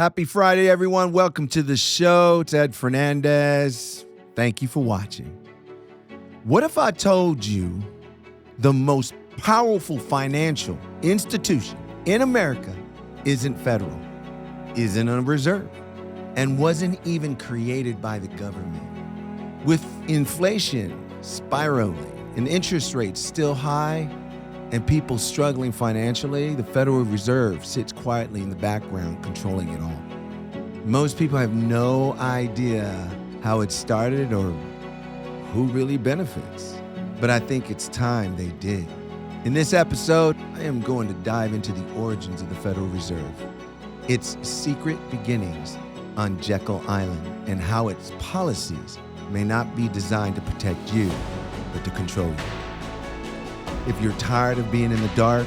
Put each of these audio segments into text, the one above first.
Happy Friday, everyone. Welcome to the show. It's Ed Fernandez. Thank you for watching. What if I told you the most powerful financial institution in America isn't federal, isn't a reserve, and wasn't even created by the government? With inflation spiraling and interest rates still high and people struggling financially, the Federal Reserve sits quietly in the background controlling it all. Most people have no idea how it started or who really benefits, but I think it's time they did. In this episode, I am going to dive into the origins of the Federal Reserve, its secret beginnings on Jekyll Island, and how its policies may not be designed to protect you, but to control you. If you're tired of being in the dark,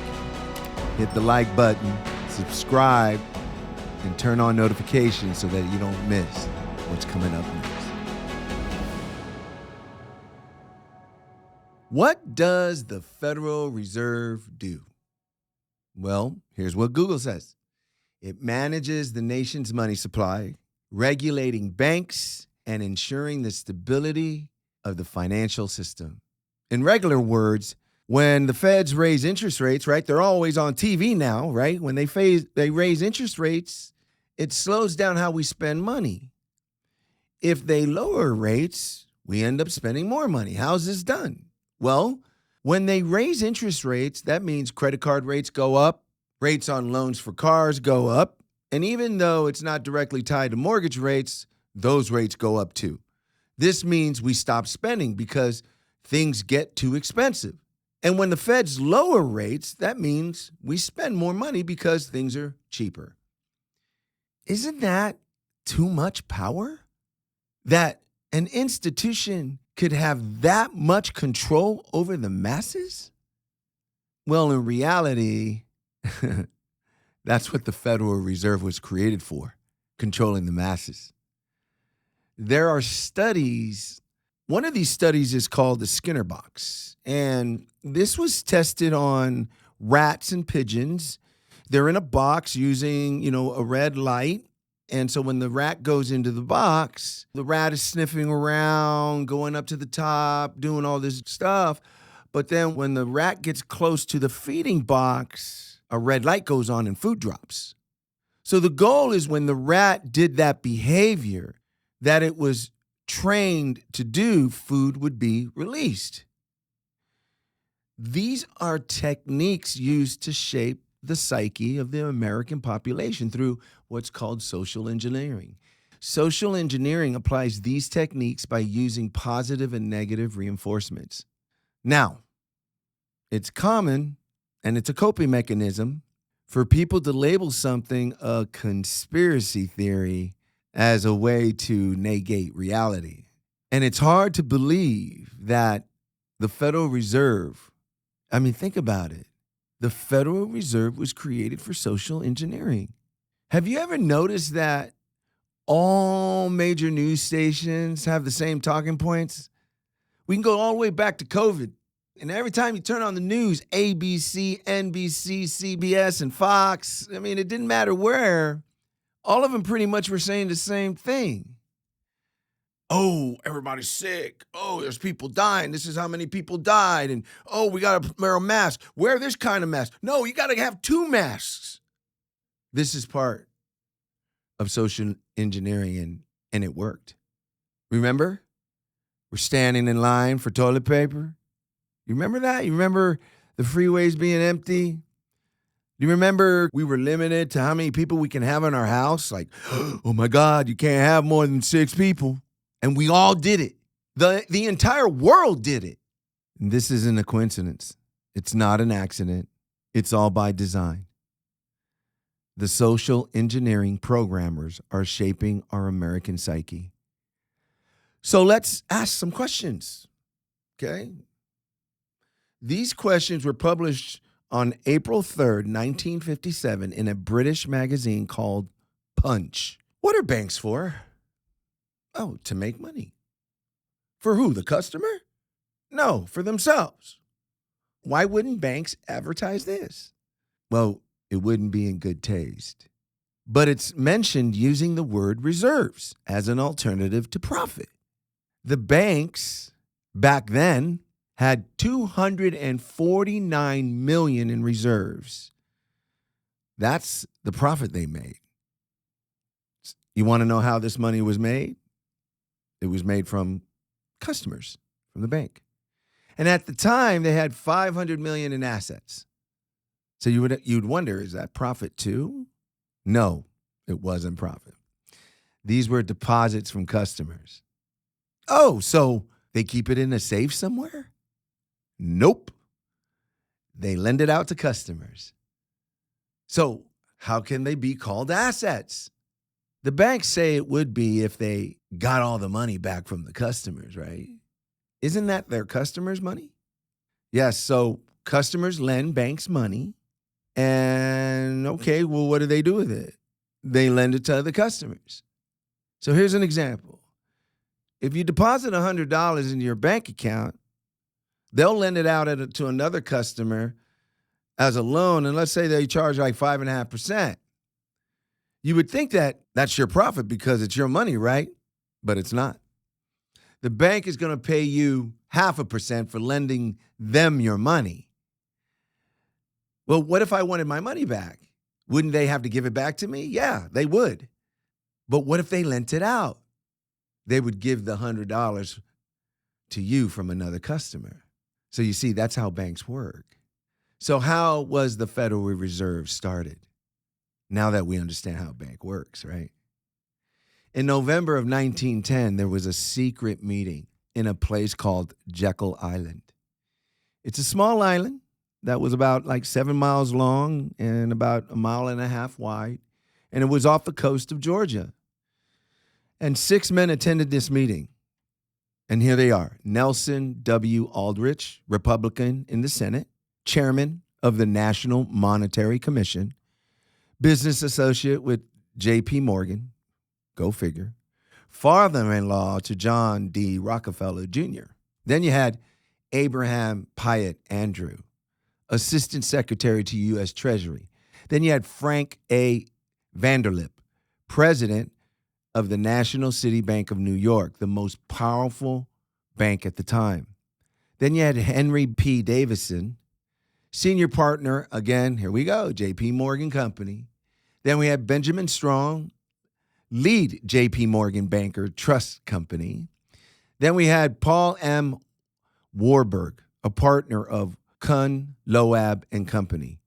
hit the like button, subscribe, and turn on notifications so that you don't miss what's coming up next. What does the Federal Reserve do? Well, here's what Google says. It manages the nation's money supply, regulating banks, and ensuring the stability of the financial system. In regular words, when the feds raise interest rates, right, they're always on TV now, right? When they raise interest rates, it slows down how we spend money. If they lower rates, we end up spending more money. How's this done? Well, when they raise interest rates, that means credit card rates go up, rates on loans for cars go up, and even though it's not directly tied to mortgage rates, those rates go up too. This means we stop spending because things get too expensive. And when the feds lower rates, that means we spend more money because things are cheaper. Isn't that too much power? That an institution could have that much control over the masses? Well, in reality, that's what the Federal Reserve was created for, controlling the masses. There are studies. One of these studies is called the Skinner box, and this was tested on rats and pigeons. They're in a box using, a red light. And so when the rat goes into the box, the rat is sniffing around, going up to the top, doing all this stuff. But then when the rat gets close to the feeding box, a red light goes on and food drops. So the goal is when the rat did that behavior that it was trained to do, food would be released. These are techniques used to shape the psyche of the American population through what's called social engineering. Social engineering applies these techniques by using positive and negative reinforcements. Now, it's common, and it's a coping mechanism, for people to label something a conspiracy theory as a way to negate reality. And it's hard to believe that the Federal Reserve, think about it. The Federal Reserve was created for social engineering. Have you ever noticed that all major news stations have the same talking points? We can go all the way back to COVID. And every time you turn on the news, ABC, NBC, CBS, and Fox, it didn't matter where, all of them pretty much were saying the same thing. Oh, everybody's sick. Oh, there's people dying. This is how many people died. And, oh, we got to wear a mask. Wear this kind of mask. No, you got to have 2 masks. This is part of social engineering, and it worked. Remember? We're standing in line for toilet paper. You remember that? You remember the freeways being empty? You remember we were limited to how many people we can have in our house? Like, oh my God, you can't have more than 6 people. And we all did it. The entire world did it. And this isn't a coincidence. It's not an accident. It's all by design. The social engineering programmers are shaping our American psyche. So let's ask some questions, okay? These questions were published on April 3rd, 1957 in a British magazine called Punch. What are banks for? Oh, to make money. For who? The customer? No, for themselves. Why wouldn't banks advertise this? Well, it wouldn't be in good taste. but it's mentioned using the word reserves as an alternative to profit. The banks back then had 249 million in reserves. That's the profit they made. You want to know how this money was made? It was made from customers, from the bank. And at the time, they had 500 million in assets. So you'd wonder, is that profit too? No, it wasn't profit. These were deposits from customers. Oh, so they keep it in a safe somewhere? Nope. They lend it out to customers. So how can they be called assets? The banks say it would be if they got all the money back from the customers, right? Isn't that their customers' money? Yes, so customers lend banks money. And okay, well, what do they do with it? They lend it to other customers. So here's an example. If you deposit $100 into your bank account, they'll lend it out to another customer as a loan, and let's say they charge like 5.5%. You would think that that's your profit because it's your money, right? But it's not. The bank is going to pay you 0.5% for lending them your money. Well, what if I wanted my money back? Wouldn't they have to give it back to me? Yeah, they would. But what if they lent it out? They would give the $100 to you from another customer. So you see, that's how banks work. So how was the Federal Reserve started? Now that we understand how a bank works, right? In November of 1910, there was a secret meeting in a place called Jekyll Island. It's a small island that was about like 7 miles long and about 1.5 miles wide, and it was off the coast of Georgia. And 6 men attended this meeting. And here they are: Nelson W. Aldrich, Republican in the Senate, chairman of the National Monetary Commission, business associate with J.P. Morgan, go figure, father-in-law to John D. Rockefeller Jr. Then you had Abraham Pyatt Andrew, assistant secretary to U.S. Treasury. Then you had Frank A. Vanderlip, president of the National City Bank of New York, the most powerful bank at the time. Then you had Henry P. Davison, senior partner, again, here we go, J.P. Morgan Company. Then we had Benjamin Strong, lead J.P. Morgan Banker Trust Company. Then we had Paul M. Warburg, a partner of Kuhn, Loeb and Company.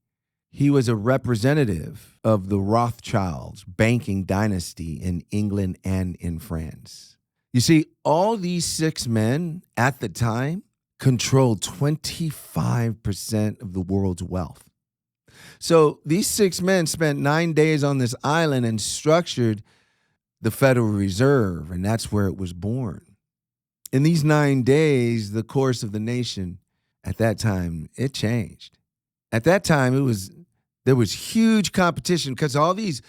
He was a representative of the Rothschilds banking dynasty in England and in France. You see, all these 6 men at the time controlled 25% of the world's wealth. So these 6 men spent 9 days on this island and structured the Federal Reserve, and that's where it was born. In these 9 days, the course of the nation at that time, it changed. At that time, there was huge competition because all these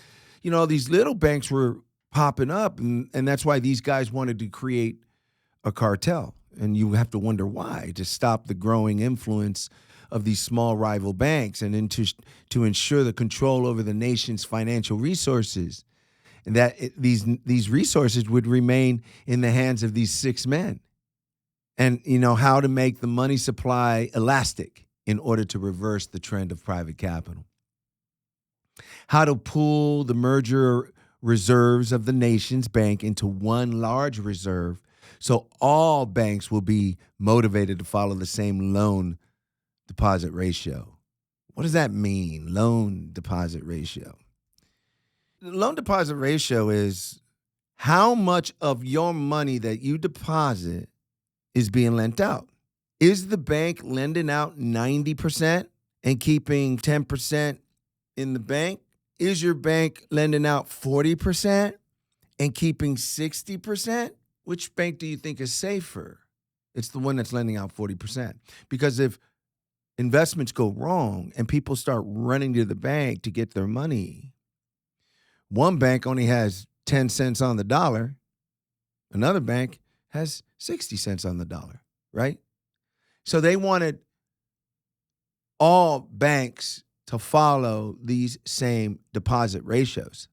little banks were popping up, and that's why these guys wanted to create a cartel. And you have to wonder why, to stop the growing influence of these small rival banks and then to ensure the control over the nation's financial resources, and that these resources would remain in the hands of these 6 men. And, how to make the money supply elastic in order to reverse the trend of private capital. How to pool the merger reserves of the nation's bank into one large reserve so all banks will be motivated to follow the same loan deposit ratio. What does that mean, loan deposit ratio? The loan deposit ratio is how much of your money that you deposit is being lent out. Is the bank lending out 90% and keeping 10% in the bank? Is your bank lending out 40% and keeping 60%? Which bank do you think is safer? It's the one that's lending out 40%. Because if investments go wrong and people start running to the bank to get their money, one bank only has 10 cents on the dollar. Another bank has 60 cents on the dollar, right? So they wanted all banks to follow these same deposit ratios.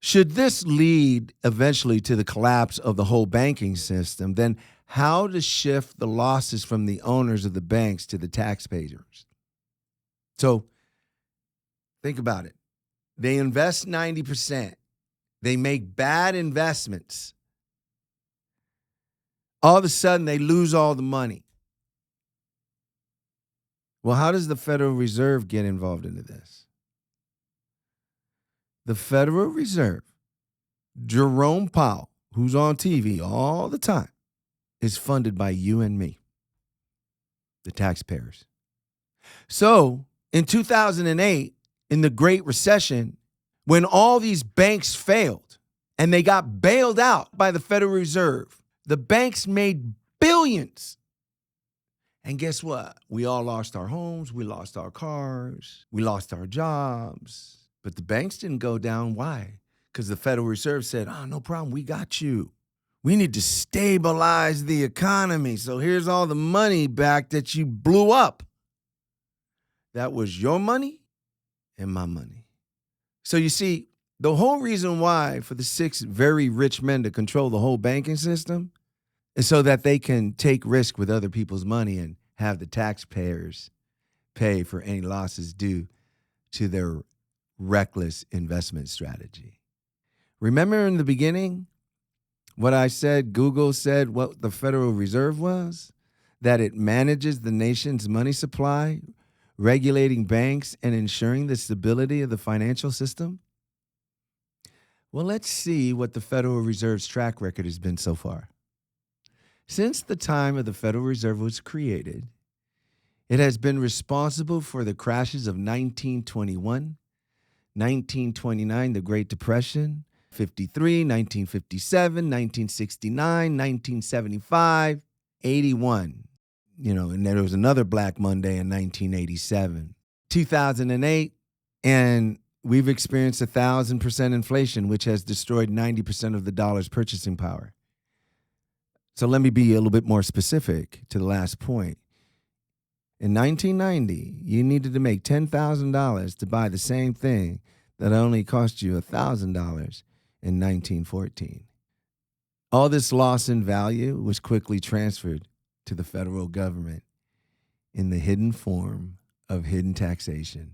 Should this lead eventually to the collapse of the whole banking system, then how to shift the losses from the owners of the banks to the taxpayers? So think about it. They invest 90%. They make bad investments. All of a sudden, they lose all the money. Well, how does the Federal Reserve get involved into this? The Federal Reserve, Jerome Powell, who's on TV all the time, is funded by you and me, the taxpayers. So in 2008, in the Great Recession, when all these banks failed and they got bailed out by the Federal Reserve, the banks made billions. And guess what? We all lost our homes, we lost our cars, we lost our jobs. But the banks didn't go down. Why? Because the Federal Reserve said, no problem, we got you. We need to stabilize the economy. So here's all the money back that you blew up. That was your money and my money. So you see, the whole reason why for the 6 very rich men to control the whole banking system is so that they can take risk with other people's money and have the taxpayers pay for any losses due to their reckless investment strategy. Remember in the beginning what I said, Google said what the Federal Reserve was? That it manages the nation's money supply, regulating banks and ensuring the stability of the financial system? Well, let's see what the Federal Reserve's track record has been so far. Since the time of the Federal Reserve was created, it has been responsible for the crashes of 1921, 1929, the Great Depression, 53, 1957, 1969, 1975, 81. And there was another Black Monday in 1987, 2008, and we've experienced 1,000% inflation, which has destroyed 90% of the dollar's purchasing power. So let me be a little bit more specific to the last point. In 1990, you needed to make $10,000 to buy the same thing that only cost you $1,000 in 1914. All this loss in value was quickly transferred to the federal government in the hidden form of hidden taxation.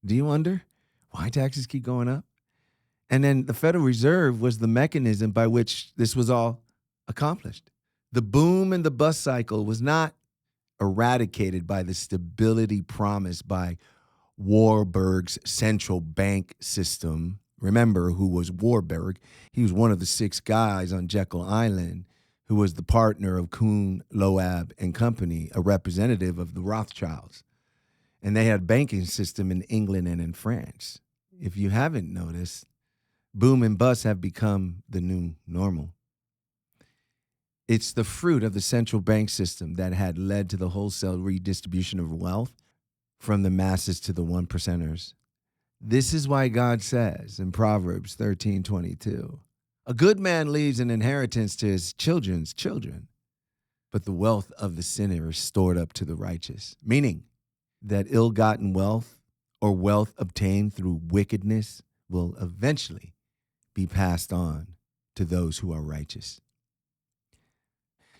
Do you wonder why taxes keep going up? And then the Federal Reserve was the mechanism by which this was all accomplished. The boom and the bust cycle was not eradicated by the stability promised by Warburg's central bank system. Remember who was Warburg? He was one of the 6 guys on Jekyll Island who was the partner of Kuhn, Loeb and Company, a representative of the Rothschilds. And they had a banking system in England and in France. If you haven't noticed, boom and bust have become the new normal. It's the fruit of the central bank system that had led to the wholesale redistribution of wealth from the masses to the 1%ers. This is why God says in Proverbs 13:22, a good man leaves an inheritance to his children's children, but the wealth of the sinner is stored up to the righteous. Meaning that ill-gotten wealth or wealth obtained through wickedness will eventually be passed on to those who are righteous.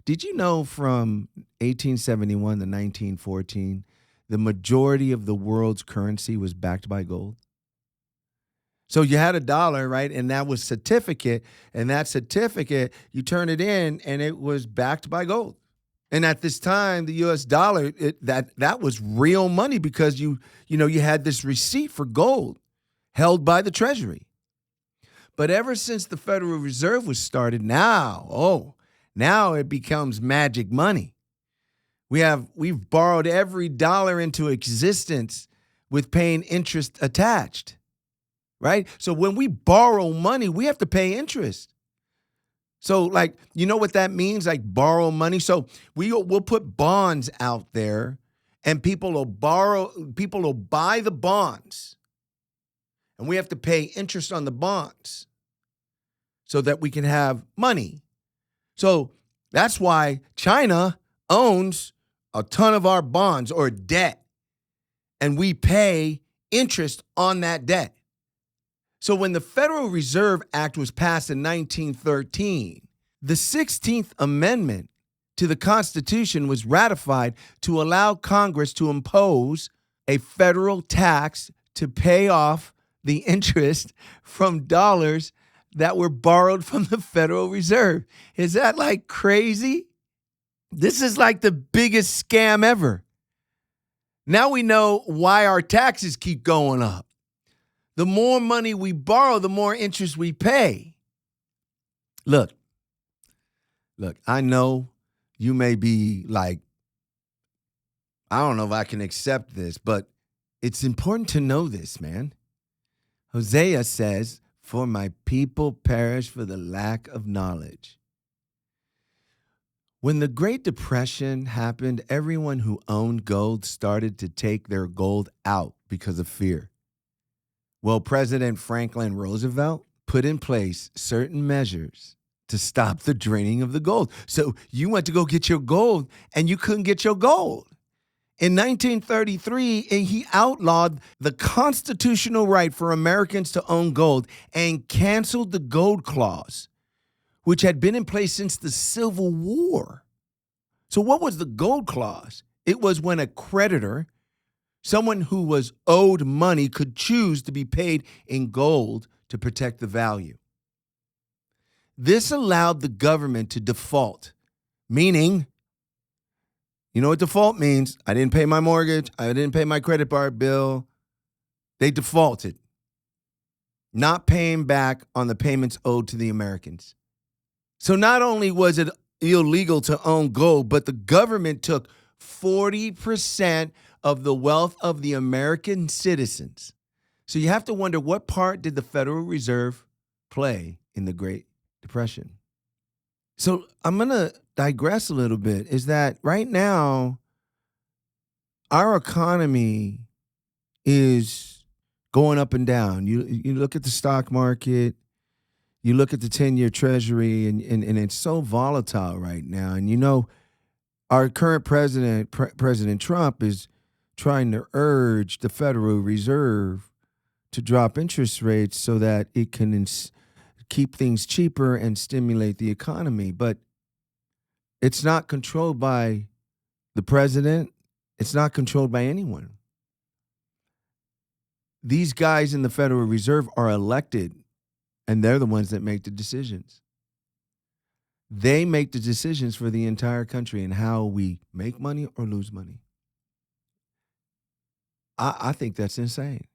Did you know from 1871 to 1914, the majority of the world's currency was backed by gold? So you had $1, right? And that was certificate. And that certificate, you turn it in and it was backed by gold. And at this time, the US dollar, that was real money because you had this receipt for gold held by the Treasury. But ever since the Federal Reserve was started, now it becomes magic money. We've borrowed every dollar into existence with paying interest attached, right? So when we borrow money, we have to pay interest. So you know what that means? Borrow money. So we'll put bonds out there and people will buy the bonds and we have to pay interest on the bonds so that we can have money. So that's why China owns a ton of our bonds or debt, and we pay interest on that debt. So when the Federal Reserve Act was passed in 1913, the 16th Amendment to the Constitution was ratified to allow Congress to impose a federal tax to pay off the interest from dollars that were borrowed from the Federal Reserve. Is that like crazy? This is like the biggest scam ever. Now we know why our taxes keep going up. The more money we borrow, the more interest we pay. Look, I know you may be like, I don't know if I can accept this, but it's important to know this, man. Hosea says, "For my people perish for the lack of knowledge." When the Great Depression happened, everyone who owned gold started to take their gold out because of fear. Well, President Franklin Roosevelt put in place certain measures to stop the draining of the gold. So you went to go get your gold and you couldn't get your gold. In 1933, he outlawed the constitutional right for Americans to own gold and canceled the gold clause, which had been in place since the Civil War. So what was the gold clause? It was when a creditor, someone who was owed money, could choose to be paid in gold to protect the value. This allowed the government to default, meaning, you know what default means? I didn't pay my mortgage. I didn't pay my credit card bill. They defaulted, not paying back on the payments owed to the Americans. So not only was it illegal to own gold, but the government took 40% of the wealth of the American citizens. So you have to wonder, what part did the Federal Reserve play in the Great Depression? So I'm going to digress a little bit, is that right now, our economy is going up and down. You look at the stock market, you look at the 10-year treasury, and it's so volatile right now. And you know, our current president, President Trump, is trying to urge the Federal Reserve to drop interest rates so that it can keep things cheaper and stimulate the economy. But it's not controlled by the president. It's not controlled by anyone. These guys in the Federal Reserve are elected, and they're the ones that make the decisions. They make the decisions for the entire country and how we make money or lose money. I think that's insane.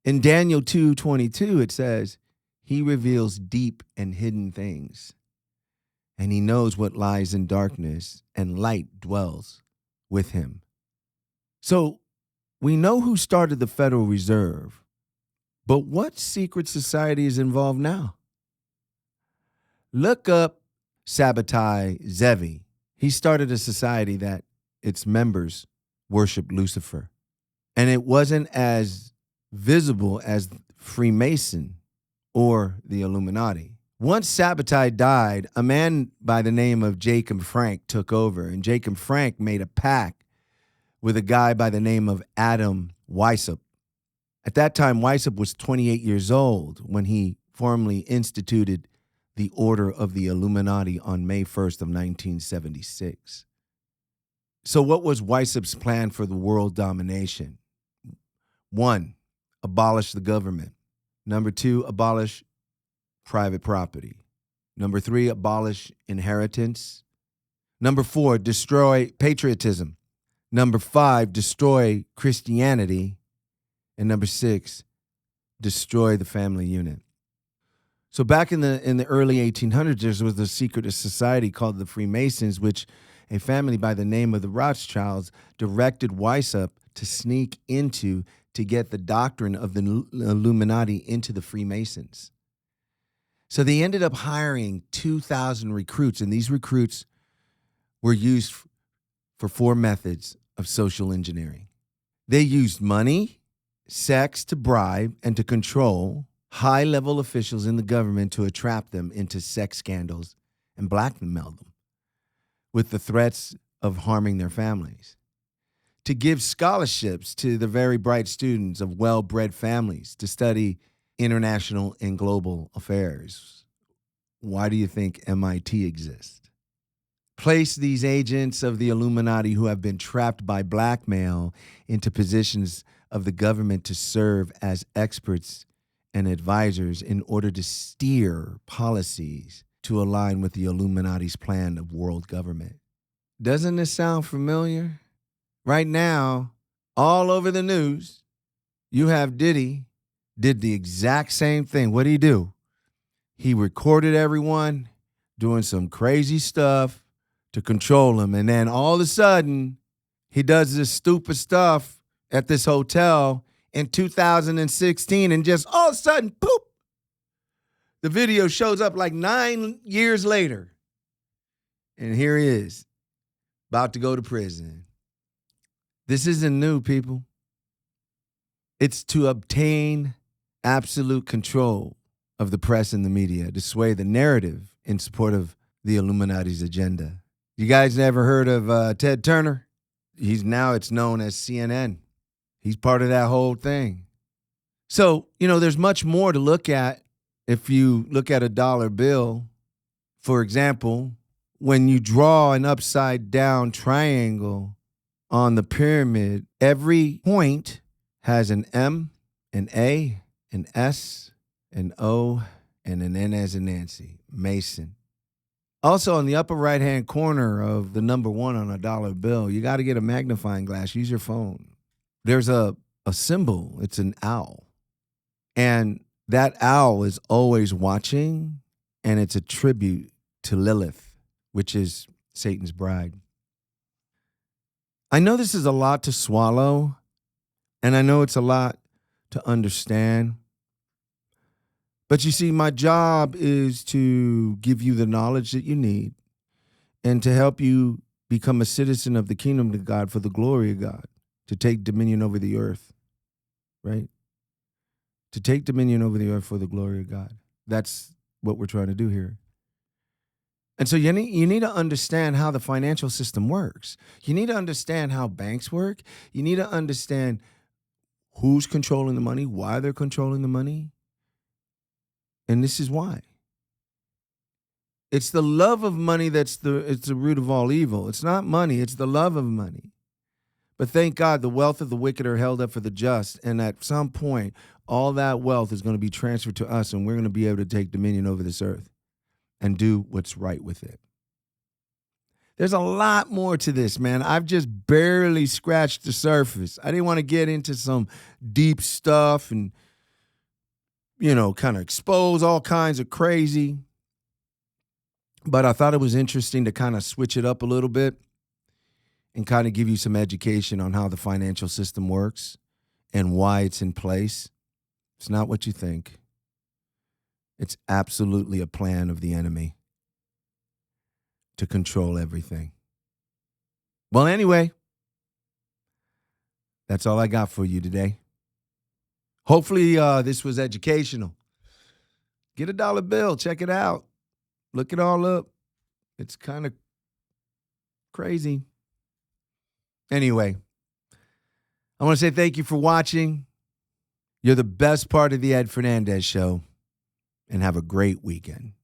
In Daniel 2:22, it says, "He reveals deep and hidden things, and he knows what lies in darkness, and light dwells with him." So we know who started the Federal Reserve, but what secret society is involved now? Look up Sabbatai Zevi. He started a society that its members worship Lucifer. And it wasn't as visible as Freemason or the Illuminati. Once Sabbatai died, a man by the name of Jacob Frank took over, and Jacob Frank made a pact with a guy by the name of Adam Weishaupt. At that time, Weishaupt was 28 years old when he formally instituted the Order of the Illuminati on May 1st of 1976. So what was Weishaupt's plan for the world domination? 1, abolish the government. 2, abolish private property. 3, abolish inheritance. 4, destroy patriotism. 5, destroy Christianity. And 6, destroy the family unit. So back in the early 1800s, there was a secret society called the Freemasons, which a family by the name of the Rothschilds directed Weishaupt to sneak into to get the doctrine of the Illuminati into the Freemasons. So they ended up hiring 2,000 recruits, and these recruits were used for 4 methods of social engineering. They used money, sex to bribe and to control high-level officials in the government to entrap them into sex scandals and blackmail them with the threats of harming their families. To give scholarships to the very bright students of well-bred families to study international and global affairs. Why do you think MIT exists? Place these agents of the Illuminati who have been trapped by blackmail into positions of the government to serve as experts and advisors in order to steer policies to align with the Illuminati's plan of world government. Doesn't this sound familiar? Right now, all over the news, you have Diddy did the exact same thing. What did he do? He recorded everyone doing some crazy stuff to control him. And then all of a sudden, he does this stupid stuff at this hotel in 2016. And just all of a sudden, poop, the video shows up like 9 years later. And here he is, about to go to prison. This isn't new, people. It's to obtain absolute control of the press and the media, to sway the narrative in support of the Illuminati's agenda. You guys never heard of Ted Turner? It's known as CNN. He's part of that whole thing. So, there's much more to look at if you look at a dollar bill. For example, when you draw an upside down triangle on the pyramid, every point has an M, an A, an S, an O, and an N as in Nancy, Mason. Also, on the upper right-hand corner of the number 1 on a dollar bill, you got to get a magnifying glass. Use your phone. There's a symbol. It's an owl. And that owl is always watching, and it's a tribute to Lilith, which is Satan's bride. I know this is a lot to swallow, and I know it's a lot to understand. But you see, my job is to give you the knowledge that you need and to help you become a citizen of the kingdom of God for the glory of God, to take dominion over the earth, right? To take dominion over the earth for the glory of God. That's what we're trying to do here. And so you need to understand how the financial system works. You need to understand how banks work. You need to understand who's controlling the money, why they're controlling the money. And this is why. It's the love of money it's the root of all evil. It's not money, it's the love of money. But thank God the wealth of the wicked are held up for the just. And at some point, all that wealth is going to be transferred to us, and we're going to be able to take dominion over this earth and do what's right with it. There's a lot more to this, man. I've just barely scratched the surface. I didn't want to get into some deep stuff and kind of expose all kinds of crazy. But I thought it was interesting to kind of switch it up a little bit and kind of give you some education on how the financial system works and why it's in place. It's not what you think. It's absolutely a plan of the enemy to control everything. Well, anyway, that's all I got for you today. Hopefully this was educational. Get a dollar bill. Check it out. Look it all up. It's kind of crazy. Anyway, I want to say thank you for watching. You're the best part of the Ed Fernandez Show. And have a great weekend.